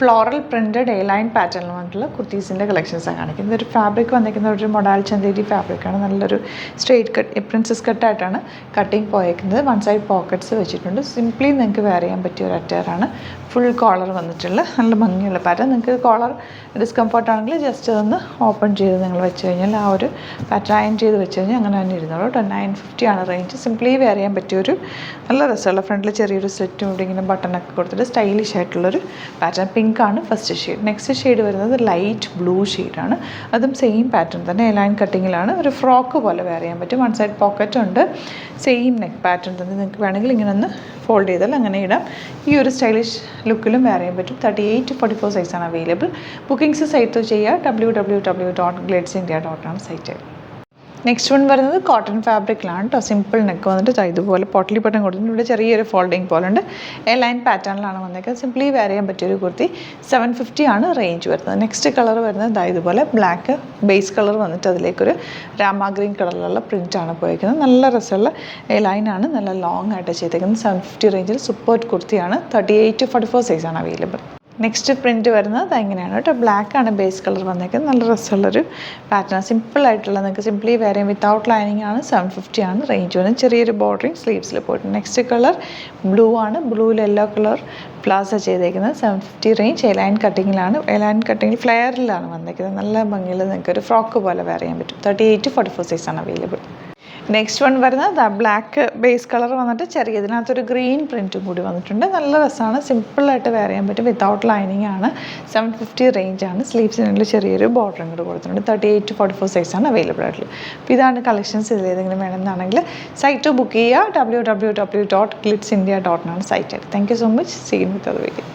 Floral printed A line പാറ്റേണിൽ വന്നിട്ടുള്ള കുർത്തീസിൻ്റെ കളക്ഷൻസാണ് കാണിക്കുന്നത്. ഒരു ഫാബ്രിക് വന്നിരിക്കുന്ന ഒരു മൊഡാൽ ചന്തേരി ഫാബ്രിക്കാണ്. നല്ലൊരു സ്ട്രെയിറ്റ് കട്ട് പ്രിൻസസ് കട്ടായിട്ടാണ് കട്ടിങ് പോയേക്കുന്നത്. വൺ സൈഡ് പോക്കറ്റ്സ് വെച്ചിട്ടുണ്ട്. സിംപ്ലി നിങ്ങൾക്ക് വെയർ ചെയ്യാൻ പറ്റിയ ഒരു അറ്റയറാണ്. ഫുൾ കോളർ വന്നിട്ടുള്ള നല്ല ഭംഗിയുള്ള പാറ്റേൺ. നിങ്ങൾക്ക് കോളർ ഡിസ്കംഫർട്ട് ആണെങ്കിൽ ജസ്റ്റ് അതൊന്ന് ഓപ്പൺ ചെയ്ത് നിങ്ങൾ വെച്ച് കഴിഞ്ഞാൽ ആ ഒരു പാറ്റേൺ അയൺ ചെയ്ത് വെച്ച് കഴിഞ്ഞാൽ അങ്ങനെ തന്നെ ഇരുന്നോളൂ. 950 ആണ് റേഞ്ച്. സിംപ്ലി വെയർ ചെയ്യാൻ പറ്റിയൊരു നല്ല രസമുള്ള ഫ്രണ്ടിൽ ചെറിയൊരു സെറ്റും ഇവിടെ ഇങ്ങനെ ബട്ടണൊക്കെ കൊടുത്തിട്ട് സ്റ്റൈലിഷ് ആയിട്ടുള്ളൊരു പാറ്റേൺ. പിങ്ക് ആണ് ഫസ്റ്റ് ഷെയ്ഡ്. നെക്സ്റ്റ് ഷെയ്ഡ് വരുന്നത് ലൈറ്റ് ബ്ലൂ ഷെയ്ഡാണ്. അതും സെയിം പാറ്റേൺ തന്നെ ലൈൻ കട്ടിങ്ങിലാണ്. ഒരു ഫ്രോക്ക് പോലെ വെയർ ചെയ്യാൻ പറ്റും. വൺ സൈഡ് പോക്കറ്റ് ഉണ്ട്. സെയിം നെക്ക് പാറ്റേൺ തന്നെ. നിങ്ങൾക്ക് വേണമെങ്കിൽ ഇങ്ങനെ ഒന്ന് ഫോൾഡ് ചെയ്താൽ അങ്ങനെ ഇടാം. ഈ ഒരു സ്റ്റൈലിഷ് ലുക്കിലും വെയർ ചെയ്യാൻ പറ്റും. 38 to 44 സൈസാണ് അവൈലബിൾ. ബുക്കിംഗ്സ് സൈറ്റ് ചെയ്യുക. www.glitzindia.com ആണ് സൈറ്റ്. നെക്സ്റ്റ് വൺ വരുന്നത് കോട്ടൺ ഫാബ്രിക്കിലാണ് കേട്ടോ. സിമ്പിൾ നെക്ക് വന്നിട്ട് ഇതുപോലെ പൊട്ടലി ബട്ടൺ കൊടുത്തിട്ട് ഇവിടെ ചെറിയൊരു ഫോൾഡിങ് പോലെ ഉണ്ട്. എ ലൈൻ പാറ്റേണിലാണ് വന്നേക്കുന്നത്. സിംപ്ലി വെയർ ചെയ്യാൻ പറ്റിയൊരു കുർത്തി. 750 ആണ് റേഞ്ച് വരുന്നത്. നെക്സ്റ്റ് കളർ വരുന്നത് ഇതുപോലെ ബ്ലാക്ക് ബേസ് കളർ വന്നിട്ട് അതിലേക്കൊരു രാമ ഗ്രീൻ കളറിലുള്ള പ്രിൻ്റാണ് പോയിരിക്കുന്നത്. നല്ല രസമുള്ള എ ലൈനാണ്. നല്ല ലോങ് ആയിട്ട് ചെയ്തേക്കുന്നത്. 750 റേഞ്ചിൽ സൂപ്പർ കുർത്തിയാണ്. 38 to 44 സൈസാണ് അവൈലബിൾ. നെക്സ്റ്റ് പ്രിൻറ്റ് വരുന്നത് എങ്ങനെയാണ് കേട്ടോ. ബ്ലാക്കാണ് ബേസ് കളർ വന്നേക്കുന്നത്. നല്ല രസമുള്ളൊരു പാറ്റേൺ. സിമ്പിളായിട്ടുള്ള നിങ്ങൾക്ക് സിംപ്ലി വെയർ ചെയ്യാം. വിത്തൗട്ട് ലൈനിങ് ആണ്. 750 ആണ് റേഞ്ച് വരുന്നത്. ചെറിയൊരു ബോർഡറിങ് സ്ലീവ്സിൽ പോയിട്ടുണ്ട്. നെക്സ്റ്റ് കളർ ബ്ലൂ ആണ്. ബ്ലൂവിൽ യെല്ലോ കളർ പ്ലാസ ചെയ്തേക്കുന്നത്. 750 റേഞ്ച്. എ ലൈൻ കട്ടിങ്ങിലാണ്. എ ലൈൻ കട്ടിങ്ങിൽ ഫ്ലെയറിലാണ് വന്നേക്കുന്നത്. നല്ല ഭംഗിയിൽ നിങ്ങൾക്ക് ഒരു ഫ്രോക്ക് പോലെ വെയർ ചെയ്യാൻ പറ്റും. 38 to 44 സൈസാണ് അവൈലബിൾ. നെക്സ്റ്റ് വൺ വരുന്നത് ബ്ലാക്ക് ബേസ് കളർ വന്നിട്ട് ചെറിയ ഇതിനകത്തൊരു ഗ്രീൻ പ്രിൻറ്റും കൂടി വന്നിട്ടുണ്ട്. നല്ല രസമാണ്. സിമ്പിളായിട്ട് വെയർ ചെയ്യാൻ പറ്റും. വിത്തൗട്ട് ലൈനിങ് ആണ്. 750 റേഞ്ചാണ്. സ്ലീവ്സിനുള്ള ചെറിയൊരു ബോർഡറും കൂടി കൊടുത്തിട്ടുണ്ട്. 38 to 44 സൈസാണ് അവൈലബിൾ ആയിട്ടുള്ളത്. അപ്പോൾ ഇതാണ് കളക്ഷൻസ്. ഇതിലേതെങ്കിലും വേണമെന്നാണെങ്കിൽ സൈറ്റ് ബുക്ക് ചെയ്യുക. www.glitzindia.com ആണ് site. Thank you so much. See you with other video.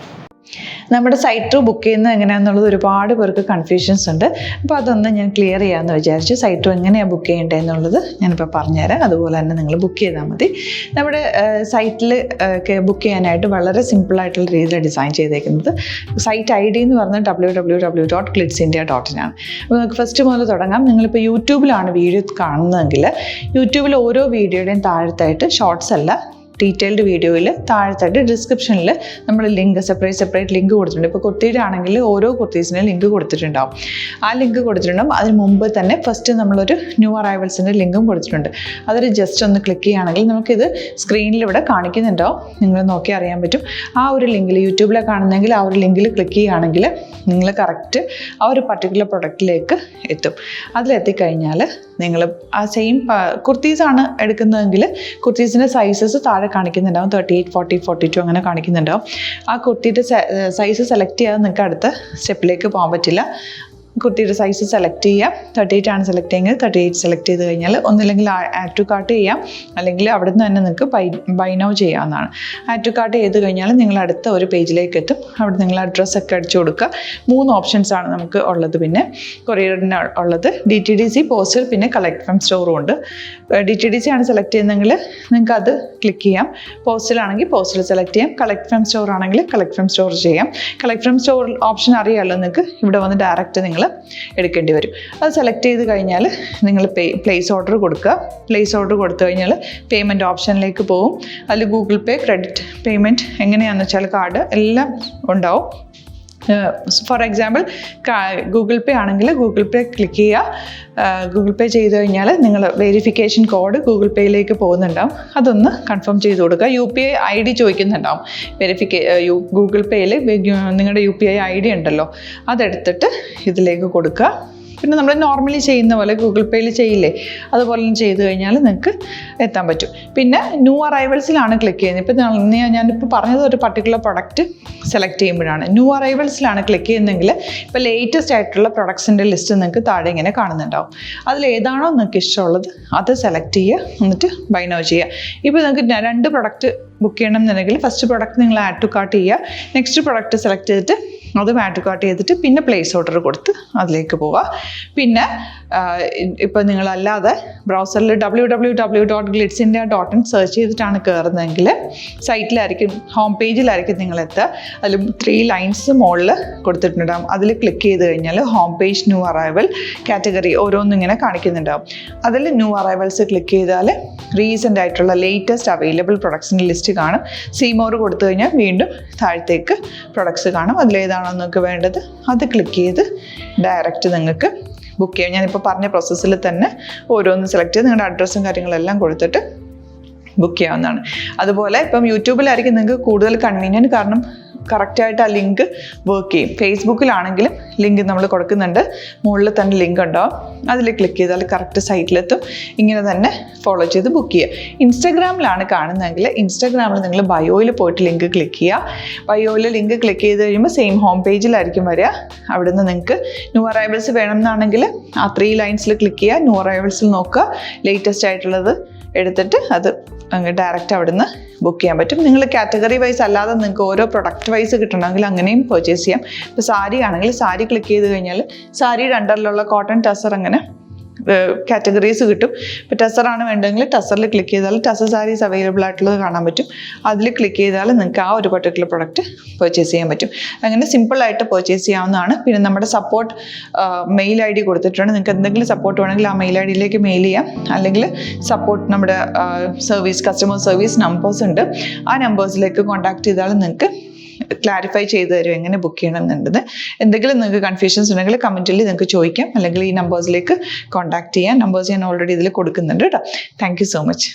നമ്മുടെ സൈറ്റ് ത്രൂ ബുക്ക് ചെയ്യുന്നത് എങ്ങനെയാണെന്നുള്ളത് ഒരുപാട് പേർക്ക് കൺഫ്യൂഷൻസ് ഉണ്ട്. അപ്പോൾ അതൊന്ന് ഞാൻ ക്ലിയർ ചെയ്യാമെന്ന് വിചാരിച്ചു. സൈറ്റ് ത്രൂ എങ്ങനെയാണ് ബുക്ക് ചെയ്യേണ്ടത് എന്നുള്ളത് ഞാനിപ്പോൾ പറഞ്ഞുതരാം. അതുപോലെ തന്നെ നിങ്ങൾ ബുക്ക് ചെയ്താൽ മതി. നമ്മുടെ സൈറ്റിൽ ബുക്ക് ചെയ്യാനായിട്ട് വളരെ സിമ്പിളായിട്ടുള്ള രീതിയിൽ ഡിസൈൻ ചെയ്തേക്കുന്നത്. സൈറ്റ് ID എന്ന് പറഞ്ഞാൽ www.glitzindia.in ആണ്. അപ്പോൾ നമുക്ക് ഫസ്റ്റ് മുതൽ തുടങ്ങാം. നിങ്ങളിപ്പോൾ യൂട്യൂബിലാണ് വീഡിയോ കാണുന്നതെങ്കിൽ യൂട്യൂബിൽ ഓരോ വീഡിയോയുടെയും താഴത്തായിട്ട് ഷോർട്സ് അല്ല, ഡീറ്റെയിൽഡ് വീഡിയോയിൽ താഴത്തായിട്ട് ഡിസ്ക്രിപ്ഷനിൽ നമ്മൾ ലിങ്ക് സെപ്പറേറ്റ് ലിങ്ക് കൊടുത്തിട്ടുണ്ട്. ഇപ്പോൾ കുർത്തിയുടെ ആണെങ്കിൽ ഓരോ കുർത്തീസിനും ലിങ്ക് കൊടുത്തിട്ടുണ്ടാവും. ആ ലിങ്ക് കൊടുത്തിട്ടുണ്ടാവും. അതിന് മുമ്പ് തന്നെ ഫസ്റ്റ് നമ്മളൊരു ന്യൂ അറൈവൽസിൻ്റെ ലിങ്കും കൊടുത്തിട്ടുണ്ട്. അതൊരു ജസ്റ്റ് ഒന്ന് ക്ലിക്ക് ചെയ്യുകയാണെങ്കിൽ നമുക്കിത് സ്ക്രീനിൽ ഇവിടെ കാണിക്കുന്നുണ്ടാവും. നിങ്ങൾ നോക്കി അറിയാൻ പറ്റും. ആ ഒരു ലിങ്കിൽ യൂട്യൂബിലെ കാണുന്നെങ്കിൽ ആ ഒരു ലിങ്കിൽ ക്ലിക്ക് ചെയ്യുകയാണെങ്കിൽ നിങ്ങൾ കറക്റ്റ് ആ ഒരു പർട്ടിക്കുലർ പ്രൊഡക്റ്റിലേക്ക് എത്തും. അതിലെത്തിക്കഴിഞ്ഞാൽ നിങ്ങൾ ആ സെയിം കുർത്തീസാണ് എടുക്കുന്നതെങ്കിൽ കുർത്തീസിൻ്റെ സൈസസ് താഴെ കാണിക്കുന്നുണ്ടാവും. 38, 40, 42 അങ്ങനെ കാണിക്കുന്നുണ്ടാവും. ആ കുർത്തിയുടെ സൈസ് സെലക്ട് ചെയ്യാതെ നിങ്ങൾക്ക് അടുത്ത സ്റ്റെപ്പിലേക്ക് പോകാൻ പറ്റില്ല. കുർത്തിയുടെ സൈസ് സെലക്ട് ചെയ്യാം. 38 ആണ് സെലക്ട് ചെയ്യുന്നത്. 38 സെലക്ട് ചെയ്ത് കഴിഞ്ഞാൽ ഒന്നില്ലെങ്കിൽ ആഡ് ടു കാർട്ട് ചെയ്യാം, അല്ലെങ്കിൽ അവിടെ നിന്ന് തന്നെ നിങ്ങൾക്ക് ബൈ നൗ ചെയ്യാവുന്നതാണ്. ആഡ് ടു കാർട്ട് ചെയ്ത് കഴിഞ്ഞാൽ നിങ്ങൾ അടുത്ത ഒരു പേജിലേക്ക് എത്തും. അവിടെ നിങ്ങൾ അഡ്രസ്സൊക്കെ അടിച്ചു കൊടുക്കുക. 3 ഓപ്ഷൻസാണ് നമുക്ക് ഉള്ളത്. പിന്നെ കൊറിയറിന് ഉള്ളത് DTDC, പോസ്റ്റൽ, പിന്നെ കളക്ട് ഫ്രം സ്റ്റോറും ഉണ്ട്. DTDC ആണ് സെലക്ട് ചെയ്യുന്നതെങ്കിൽ നിങ്ങൾക്ക് അത് ക്ലിക്ക് ചെയ്യാം. പോസ്റ്റലാണെങ്കിൽ പോസ്റ്റൽ സെലക്ട് ചെയ്യാം. കളക്ട് ഫ്രം സ്റ്റോർ ആണെങ്കിൽ കളക്ട് ഫ്രം സ്റ്റോർ ചെയ്യാം. കളക്ട് ഫ്രം സ്റ്റോർ ഓപ്ഷൻ അറിയാമല്ലോ നിങ്ങൾക്ക്. ഇവിടെ വന്ന് ഡയറക്റ്റ് നിങ്ങൾ എടുക്കേണ്ടി വരും. അത് സെലക്ട് ചെയ്ത് കഴിഞ്ഞാൽ നിങ്ങൾ പ്ലേസ് ഓർഡർ കൊടുക്കുക. പ്ലേസ് ഓർഡർ കൊടുത്തു കഴിഞ്ഞാൽ പേയ്മെൻറ്റ് ഓപ്ഷനിലേക്ക് പോകും. അതിൽ ഗൂഗിൾ പേ, ക്രെഡിറ്റ് പേയ്മെൻറ്റ് എങ്ങനെയാണെന്ന് വെച്ചാൽ കാർഡ് എല്ലാം ഉണ്ടാവും. ഫോർ എക്സാമ്പിൾ ഗൂഗിൾ പേ ആണെങ്കിൽ ഗൂഗിൾ പേ ക്ലിക്ക് ചെയ്യുക. ഗൂഗിൾ പേ ചെയ്ത് കഴിഞ്ഞാൽ നിങ്ങൾ വെരിഫിക്കേഷൻ കോഡ് ഗൂഗിൾ പേയിലേക്ക് പോകുന്നുണ്ടാവും. അതൊന്ന് കൺഫേം ചെയ്ത് കൊടുക്കുക. UPI ID ചോദിക്കുന്നുണ്ടാവും. ഗൂഗിൾ പേയിൽ നിങ്ങളുടെ UPI ID ഉണ്ടല്ലോ, അതെടുത്തിട്ട് ഇതിലേക്ക് കൊടുക്കുക. പിന്നെ നമ്മൾ നോർമലി ചെയ്യുന്ന പോലെ ഗൂഗിൾ പേയിൽ ചെയ്യില്ലേ, അതുപോലെ ചെയ്ത് കഴിഞ്ഞാൽ നിങ്ങൾക്ക് എത്താൻ പറ്റും. പിന്നെ ന്യൂ അറൈവൽസിലാണ് ക്ലിക്ക് ചെയ്യുന്നത്. ഇപ്പോൾ ഞാനിപ്പോൾ പറഞ്ഞത് ഒരു പർട്ടിക്കുലർ പ്രൊഡക്റ്റ് സെലക്ട് ചെയ്യുമ്പോഴാണ്. ന്യൂ അറൈവൽസിലാണ് ക്ലിക്ക് ചെയ്യുന്നതെങ്കിൽ ഇപ്പോൾ ലേറ്റസ്റ്റ് ആയിട്ടുള്ള പ്രൊഡക്ട്സിൻ്റെ ലിസ്റ്റ് നിങ്ങൾക്ക് താഴെ ഇങ്ങനെ കാണുന്നുണ്ടാവും. അതിലേതാണോ നിങ്ങൾക്ക് ഇഷ്ടമുള്ളത് അത് സെലക്ട് ചെയ്യുക, എന്നിട്ട് ബൈ നൗ ചെയ്യുക. ഇപ്പോൾ നിങ്ങൾക്ക് 2 പ്രൊഡക്റ്റ് ബുക്ക് ചെയ്യണം എന്നുണ്ടെങ്കിൽ ഫസ്റ്റ് പ്രൊഡക്റ്റ് നിങ്ങൾ ആഡ് ടു കാർട്ട് ചെയ്യുക. നെക്സ്റ്റ് പ്രൊഡക്റ്റ് സെലക്ട് ചെയ്തിട്ട് അതും ആഡ് ടു കാർട്ട് ചെയ്തിട്ട് പിന്നെ പ്ലേസ് ഓർഡർ കൊടുത്ത് അതിലേക്ക് പോവുക. പിന്നെ ഇപ്പോൾ നിങ്ങളല്ലാതെ ബ്രൗസറിൽ www.glitzindia.in സെർച്ച് ചെയ്തിട്ടാണ് കയറുന്നതെങ്കിൽ സൈറ്റിലായിരിക്കും, ഹോം പേജിലായിരിക്കും നിങ്ങളെത്തുക. അതിൽ 3 ലൈൻസ് മുകളിൽ കൊടുത്തിട്ടുണ്ടാകും. അതിൽ ക്ലിക്ക് ചെയ്ത് കഴിഞ്ഞാൽ home page, new arrival, category ഓരോന്നും ഇങ്ങനെ കാണിക്കുന്നുണ്ടാകും. അതിൽ ന്യൂ അറൈവൽസ് ക്ലിക്ക് ചെയ്താൽ റീസെൻ്റ് ആയിട്ടുള്ള ലേറ്റസ്റ്റ് അവൈലബിൾ പ്രൊഡക്ട്സിൻ്റെ ലിസ്റ്റ് കാണും. സീമോർ കൊടുത്തു കഴിഞ്ഞാൽ വീണ്ടും താഴത്തേക്ക് പ്രൊഡക്ട്സ് കാണും. അതിലേതാണ് ഏതാണോ നിങ്ങൾക്ക് വേണ്ടത് അത് ക്ലിക്ക് ചെയ്ത് ഡയറക്റ്റ് നിങ്ങൾക്ക് ബുക്ക് ചെയ്യാം. ഞാനിപ്പോൾ പറഞ്ഞ പ്രോസസ്സിൽ തന്നെ ഓരോന്ന് സെലക്ട് ചെയ്ത് നിങ്ങളുടെ അഡ്രസ്സും കാര്യങ്ങളെല്ലാം കൊടുത്തിട്ട് ബുക്ക് ചെയ്യാവുന്നതാണ്. അതുപോലെ ഇപ്പം യൂട്യൂബിലായിരിക്കും നിങ്ങൾക്ക് കൂടുതൽ കൺവീനിയൻറ്റ്, കാരണം കറക്റ്റായിട്ട് ആ ലിങ്ക് വർക്ക് ചെയ്യും. ഫേസ്ബുക്കിലാണെങ്കിലും ലിങ്ക് നമ്മൾ കൊടുക്കുന്നുണ്ട്, മുകളിൽ തന്നെ ലിങ്ക് ഉണ്ടാവും, അതിൽ ക്ലിക്ക് ചെയ്താൽ കറക്റ്റ് സൈറ്റിലെത്തും. ഇങ്ങനെ തന്നെ ഫോളോ ചെയ്ത് ബുക്ക് ചെയ്യുക. ഇൻസ്റ്റാഗ്രാമിലാണ് കാണുന്നതെങ്കിൽ ഇൻസ്റ്റാഗ്രാമിൽ നിങ്ങൾ ബയോയിൽ പോയിട്ട് ലിങ്ക് ക്ലിക്ക് ചെയ്യുക. ബയോയിൽ ലിങ്ക് ക്ലിക്ക് ചെയ്ത് കഴിയുമ്പോൾ സെയിം ഹോം പേജിലായിരിക്കും വരിക. അവിടുന്ന് നിങ്ങൾക്ക് ന്യൂ അറൈവൽസ് വേണമെന്നാണെങ്കിൽ ആ 3 ലൈൻസിൽ ക്ലിക്ക് ചെയ്യുക, ന്യൂ അറൈവൽസിൽ നോക്കുക, ലേറ്റസ്റ്റ് ആയിട്ടുള്ളത് എടുത്തിട്ട് അത് അങ്ങ് ഡയറക്റ്റ് അവിടുന്ന് ബുക്ക് ചെയ്യാൻ പറ്റും. നിങ്ങൾ കാറ്റഗറി വൈസ് അല്ലാതെ നിങ്ങൾക്ക് ഓരോ പ്രൊഡക്റ്റ് വൈസ് കിട്ടണമെങ്കിൽ അങ്ങനെയും പർച്ചേസ് ചെയ്യാം. ഇപ്പോൾ സാരി ആണെങ്കിൽ സാരി ക്ലിക്ക് ചെയ്ത് കഴിഞ്ഞാൽ സാരിയുടെ അണ്ടറിലുള്ള കോട്ടൺ ടസർ അങ്ങനെ കാറ്റഗറീസ് കിട്ടും. ഇപ്പോൾ ടസറാണ് വേണ്ടതെങ്കിൽ ടസറിൽ ക്ലിക്ക് ചെയ്താൽ ടസർ സാരീസ് അവൈലബിൾ ആയിട്ടുള്ളത് കാണാൻ പറ്റും. അതിൽ ക്ലിക്ക് ചെയ്താൽ നിങ്ങൾക്ക് ആ ഒരു പർട്ടിക്കുലർ പ്രൊഡക്റ്റ് പർച്ചേസ് ചെയ്യാൻ പറ്റും. അങ്ങനെ സിമ്പിളായിട്ട് പർച്ചേസ് ചെയ്യാവുന്നതാണ്. പിന്നെ നമ്മുടെ സപ്പോർട്ട് മെയിൽ ID കൊടുത്തിട്ടുണ്ട്. നിങ്ങൾക്ക് എന്തെങ്കിലും സപ്പോർട്ട് വേണമെങ്കിൽ ആ മെയിൽ IDയിലേക്ക് മെയിൽ ചെയ്യാം. അല്ലെങ്കിൽ സപ്പോർട്ട് നമ്മുടെ കസ്റ്റമർ സർവീസ് നമ്പേഴ്സ് ഉണ്ട്, ആ നമ്പേഴ്സിലേക്ക് കോൺടാക്ട് ചെയ്താൽ നിങ്ങൾക്ക് ക്ലാരിഫൈ ചെയ്ത് തരും എങ്ങനെ ബുക്ക് ചെയ്യണം എന്നുള്ളത്. എന്തെങ്കിലും നിങ്ങൾക്ക് കൺഫ്യൂഷൻസ് ഉണ്ടെങ്കിൽ കമൻറ്റിൽ നിങ്ങൾക്ക് ചോദിക്കാം, അല്ലെങ്കിൽ ഈ നമ്പേഴ്സിലേക്ക് കോൺടാക്ട് ചെയ്യാം. നമ്പേഴ്സ് ഞാൻ ഓൾറെഡി ഇതിൽ കൊടുക്കുന്നുണ്ട് കേട്ടോ. Thank you so much.